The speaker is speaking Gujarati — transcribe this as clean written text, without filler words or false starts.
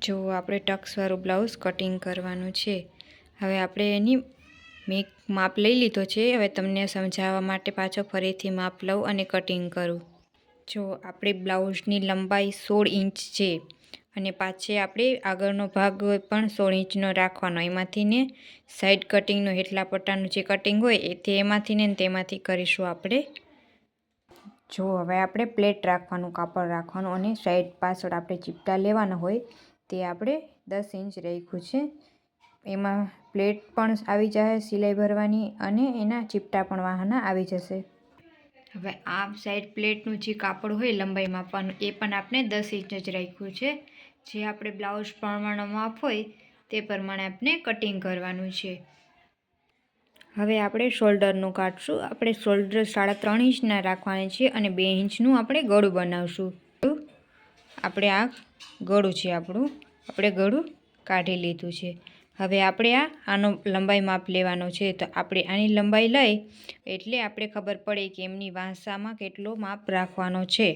જો આપણે ટક્સવાળું બ્લાઉઝ કટિંગ કરવાનું છે। હવે આપણે એની મેં માપ લઈ લીધો છે। હવે તમને સમજાવવા માટે પાછો ફરીથી માપ લઉં અને કટિંગ કરું। જો આપણે બ્લાઉઝની લંબાઈ 16 ઇંચ છે અને પાછે આપણે આગળનો ભાગ પણ 16 ઇંચનો રાખવાનો। એમાંથી ને સાઈડ કટિંગનું હેઠલા પટ્ટાનું જે કટિંગ હોય એમાંથી ને તેમાંથી કરીશું આપણે। જો હવે આપણે પ્લેટ રાખવાનું કાપડ રાખવાનું અને સાઈડ પાછળ આપણે ચીપટા લેવાના હોય તે આપણે 10 ઇંચ રાખ્યું છે। એમાં પ્લેટ પણ આવી જાય સિલાઈ ભરવાની અને એના ચીપટા પણ વાહના આવી જશે। હવે આ સાઈડ પ્લેટનું જે કાપડ હોય લંબાઈ માપવાનું એ પણ આપણે 10 ઇંચ જ રાખ્યું છે। જે આપણે બ્લાઉઝ પ્રમાણે માપ હોય તે પ્રમાણે આપણે કટિંગ કરવાનું છે। હવે આપણે શોલ્ડરનું કાઢશું। આપણે શોલ્ડર 3.5 ઇંચના રાખવાની છે અને 2 ઇંચનું આપણે ગળું બનાવશું। આપણે આ ગળું છે આપણે ગળું કાઢી લીધું છે। હવે આપણે આનો લંબાઈ માપ લેવાનો છે। તો આપણે આની લંબાઈ લઈ એટલે આપણે ખબર પડે કે એમની વાંસામાં કેટલો માપ રાખવાનો છે।